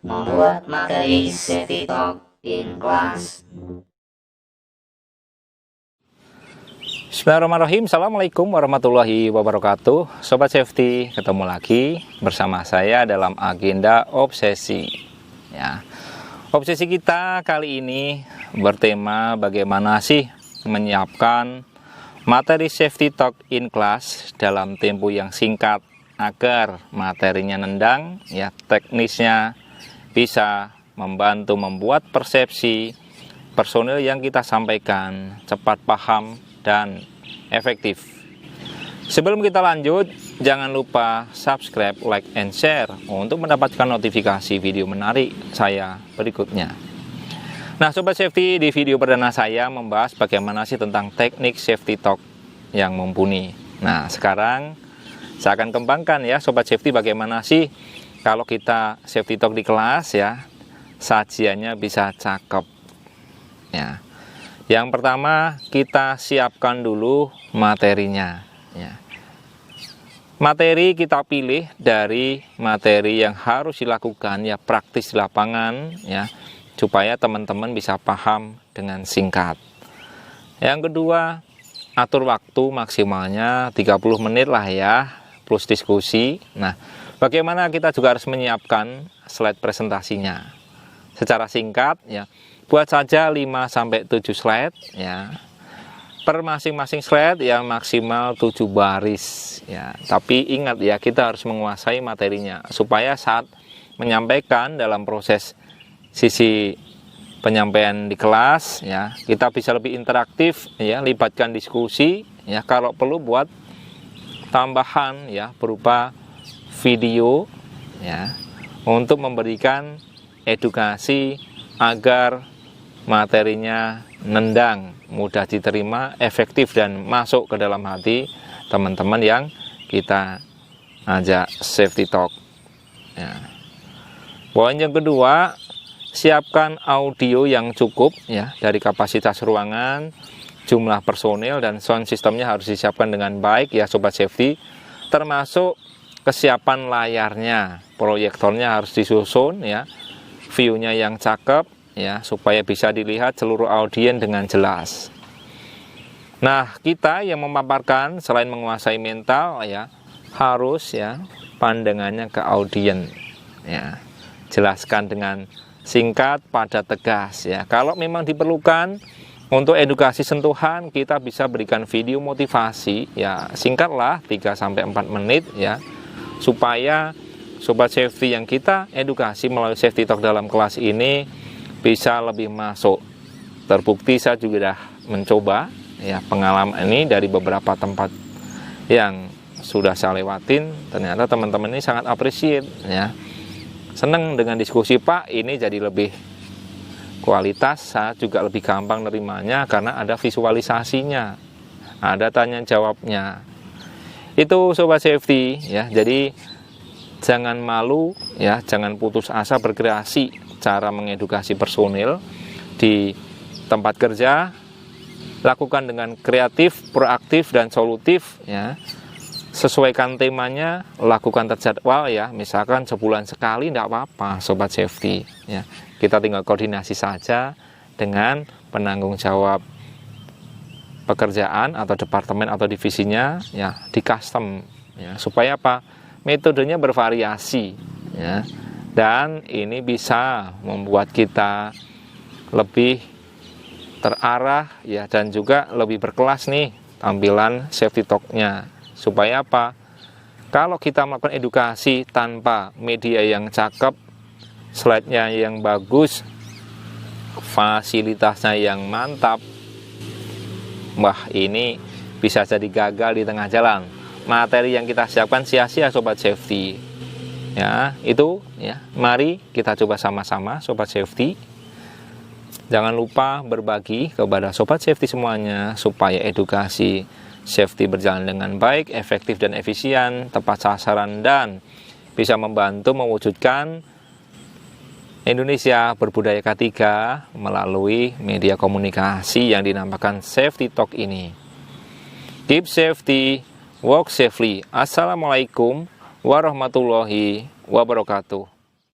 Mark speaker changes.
Speaker 1: membuat materi safety talk in class.
Speaker 2: Bismillahirrahmanirrahim. Assalamualaikum warahmatullahi wabarakatuh. Sobat Safety, ketemu lagi bersama saya dalam agenda obsesi. Ya, obsesi kita kali ini bertema bagaimana sih menyiapkan materi safety talk in class dalam tempo yang singkat agar materinya nendang, ya, teknisnya bisa membantu membuat persepsi personil yang kita sampaikan cepat paham dan efektif. Sebelum kita lanjut, jangan lupa subscribe, like, and share untuk mendapatkan notifikasi video menarik saya berikutnya. Nah, Sobat Safety, di video perdana saya membahas bagaimana sih tentang teknik safety talk yang mumpuni. Nah, sekarang saya akan kembangkan ya Sobat Safety, bagaimana sih kalau kita safety talk di kelas ya, sajiannya bisa cakep ya. Yang pertama, kita siapkan dulu materinya ya. Materi kita pilih dari materi yang harus dilakukan ya, praktis di lapangan ya, supaya teman-teman bisa paham dengan singkat. Yang kedua, atur waktu maksimalnya 30 menit lah ya, plus diskusi. Nah, bagaimana kita juga harus menyiapkan slide presentasinya secara singkat ya. Buat saja 5-7 slide ya. Per masing-masing slide ya maksimal 7 baris ya. Tapi ingat ya, kita harus menguasai materinya supaya saat menyampaikan dalam proses sisi penyampaian di kelas ya, kita bisa lebih interaktif ya, libatkan diskusi ya, kalau perlu buat tambahan ya berupa video ya, untuk memberikan edukasi agar materinya nendang, mudah diterima, efektif dan masuk ke dalam hati teman-teman yang kita ajak safety talk ya. Poin yang kedua, siapkan audio yang cukup ya, dari kapasitas ruangan, jumlah personil dan sound sistemnya harus disiapkan dengan baik ya Sobat Safety, termasuk kesiapan layarnya, proyektornya harus disusun ya, view-nya yang cakep ya, supaya bisa dilihat seluruh audiens dengan jelas. Nah, kita yang memaparkan selain menguasai mental ya, harus ya pandangannya ke audiens ya. Jelaskan dengan singkat, padat, tegas ya. Kalau memang diperlukan untuk edukasi sentuhan, kita bisa berikan video motivasi ya, singkatlah 3-4 menit ya, supaya Sobat Safety yang kita edukasi melalui safety talk dalam kelas ini bisa lebih masuk. Terbukti saya juga sudah mencoba ya, pengalaman ini dari beberapa tempat yang sudah saya lewatin, ternyata teman-teman ini sangat appreciate ya, senang dengan diskusi, Pak, ini jadi lebih kualitas, saya juga lebih gampang nerimanya karena ada visualisasinya, ada tanya jawabnya. Itu Sobat Safety ya, jadi jangan malu ya, jangan putus asa berkreasi cara mengedukasi personil di tempat kerja. Lakukan dengan kreatif, proaktif dan solutif ya. Sesuaikan temanya, lakukan terjadwal ya, misalkan sebulan sekali tidak apa-apa Sobat Safety ya. Kita tinggal koordinasi saja dengan penanggung jawab pekerjaan atau departemen atau divisinya ya, di custom ya, supaya apa? Metodenya bervariasi ya. Dan ini bisa membuat kita lebih terarah ya, dan juga lebih berkelas nih tampilan safety talk-nya. Supaya apa? Kalau kita melakukan edukasi tanpa media yang cakep, slide-nya yang bagus, fasilitasnya yang mantap, wah, ini bisa jadi gagal di tengah jalan. Materi yang kita siapkan sia-sia Sobat Safety ya. Itu ya, mari kita coba sama-sama Sobat Safety. Jangan lupa berbagi kepada Sobat Safety semuanya supaya edukasi safety berjalan dengan baik, efektif dan efisien, tepat sasaran, dan bisa membantu mewujudkan Indonesia berbudaya K3 melalui media komunikasi yang dinamakan safety talk ini. Keep safety, walk safely. Assalamualaikum warahmatullahi wabarakatuh.